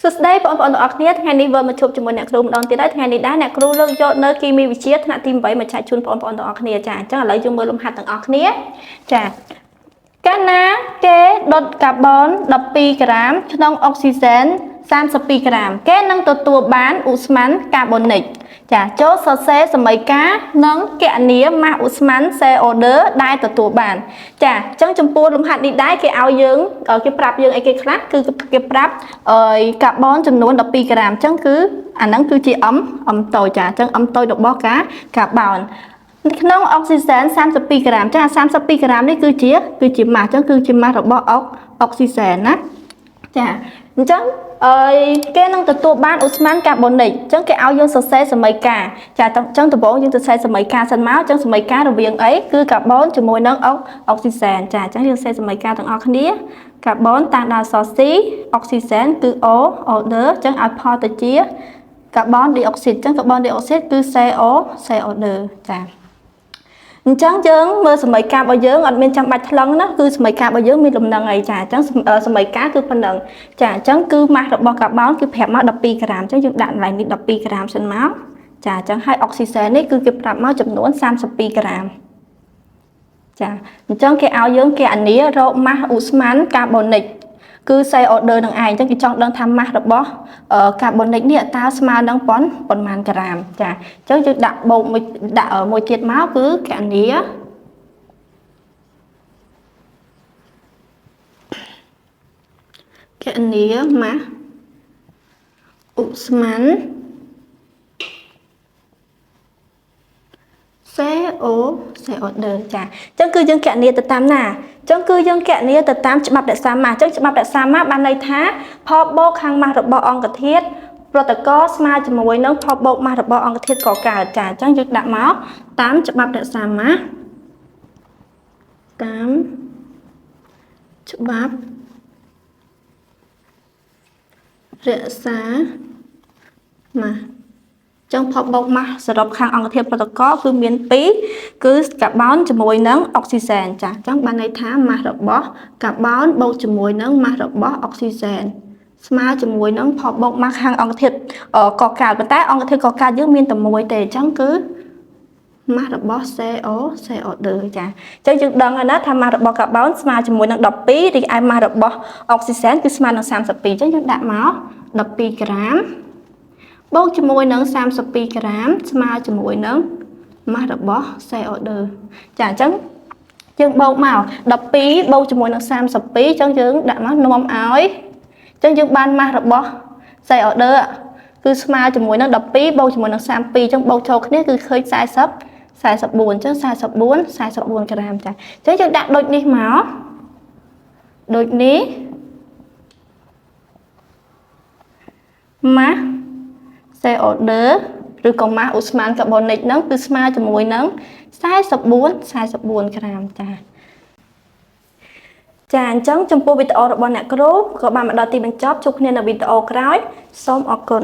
សួស្តីបងប្អូនទាំងអស់គ្នាថ្ងៃនេះវិលមកជួបជាមួយអ្នកគ្រូម្ដងទៀតហើយថ្ងៃនេះដែរអ្នកគ្រូលើកយកនៅគីមីវិទ្យាថ្នាក់ទី8មកចែកជូនបងប្អូនទាំងអស់គ្នាចាអញ្ចឹងឥឡូវយើងមើលលំហាត់ទាំងអស់គ្នាចាកាលណាគេដុតកាបូន12ក្រាមក្នុងអុកស៊ីសែន32ក្រាមគេនឹងទទួលបានឧស្ម័នកាបូនិកចាចូលសរសេរសមីការនិងគណនាម៉ាស់ឧស្ម័ន CO2 ដែលទទួលបានចាអញ្ចឹងចំពោះលំហាត់នេះដែរគេឲ្យយើងគេប្រាប់យើងអីគេខ្លះគឺគេប្រាប់កាបូនចំនួន12ក្រាមអញ្ចឹងគឺអាហ្នឹងគឺជាអមតូចចាអញ្ចឹងអមតូចរបស់កាបូនក្នុងអុកស៊ីសែន32ក្រាមចា32ក្រាមនេះគឺជាម៉ាស់អញ្ចឹងគឺជាម៉ាស់របស់អុកស៊ីសែនណាចាអញ្ចឹងគេនឹងទទួលបានឧស្ម័នកាបូនិកអញ្ចឹងគេឲ្យយើងសរសេរសមីការចាអញ្ចឹងដំបូងយើងសរសេរសមីការសិនមកអញ្ចឹងសមីការរវាងអីគឺកាបូនជាមួយនឹងអុកស៊ីសែនចាអញ្ចឹងយើងសរសេរសមីការទាំងអស់គ្នាកាបូនតាមដល់អក្សរ C អុកស៊ីសែនគឺ O order អញ្ចឹងឲ្យផលទៅជាកាបូនឌីអុកស៊ីតអញ្ចឹងកាបូនឌីអុកស៊ីតគឺ CO2 ចាអញ្ចឹងយើងមើលសមីការរបស់យើងអត់មានចាំបាច់ថ្លឹងណាគឺសមីការរបស់យើងមានលំនឹងអីចាអញ្ចឹងសមីការគឺប៉ុណ្ណឹងចាអញ្ចឹងគឺម៉ាស់របស់កាបូនគឺប្រាប់មក12ក្រាមអញ្ចឹងយើងដាក់កន្លែងនេះ12ក្រាមសិនមកចាអញ្ចឹងហើយអុកស៊ីសែននេះគឺគេប្រាប់មកចំនួន32ក្រាមចាអញ្ចឹងគេឲ្យយើងគណនារកម៉ាស់ឧស្ម័នកាបូនិកគឺ CO2 នឹងឯងអញ្ចឹងគេចង់ដឹងថាម៉ាស់របស់កាបូនិកនេះតើស្មើនឹងប៉ុន្មានក្រាមចាអញ្ចឹងយើងដាក់បូកមួយទៀតមកគឺគណនាម៉ាស់ឧស្ម័នCO2 ចាអញ្ចឹងគឺយើងគណនាទៅតាមណាអញ្ចឹងគឺយើងគណនាទៅតាមច្បាប់រក្សាម៉ាស់អញ្ចឹងច្បាប់រក្សាម៉ាស់បានន័យថាផលបូកខាងម៉ាស់របស់អង្គធាតុប្រតិករស្មើជាមួយនឹងផលបូកម៉ាស់របស់អង្គធាតុកកើតចាអញ្ចឹងយើងដាក់មកតាមច្បាប់រក្សាម៉ាស់តាមច្បាប់រក្សាម៉ាស់ចឹងផលបូកម៉ាស់សរុបខាងអង្គធាតុប្រតិករគឺមាន2គឺកាបូនជាមួយនឹងអុកស៊ីសែនចាអញ្ចឹងបានន័យថាម៉ាស់របស់កាបូនបូកជាមួយនឹងម៉ាស់របស់អុកស៊ីសែនស្មើជាមួយនឹងផលបូកម៉ាស់ខាងអង្គធាតុកកើតប៉ុន្តែអង្គធាតុកកើតយើងមានតែមួយទេអញ្ចឹងគឺម៉ាស់របស់ CO2 ចាអញ្ចឹងយើងដឹងហើយណាថាម៉ាស់របស់កាបូនស្មើជាមួយនឹង12រីឯម៉ាស់របស់អុកស៊ីសែនគឺស្មើនឹង32អញ្ចឹងយើងដាក់មក12ក្រាមបូកជាមួយនឹង32ក្រាមស្មើជាមួយនឹងម៉ាស់របស់ CO2 ចាអញ្ចឹងយើងបូកមក12បូកជាមួយនឹង32អញ្ចឹងយើងដាក់មកនាំឲ្យអញ្ចឹងយើងបានម៉ាស់របស់ CO2 គឺស្មើជាមួយនឹង12បូកជាមួយនឹង32អញ្ចឹងបូកចូលគ្នាគឺឃើញ44អញ្ចឹង44ក្រាមចាអញ្ចឹងយើងដាក់ដូចនេះមកដូចនេះម៉ាស់ CO2 ឬក៏ម៉ាស់ឧស្ម័នកាបូនិកហ្នឹងគឺស្មើជាមួយនឹង44ក្រាមចាអញ្ចឹងចំពោះវីដេអូរបស់អ្នកគ្រូក៏បានមកដល់ទីបញ្ចប់ជួបគ្នានៅវីដេអូក្រោយសូមអរគុណ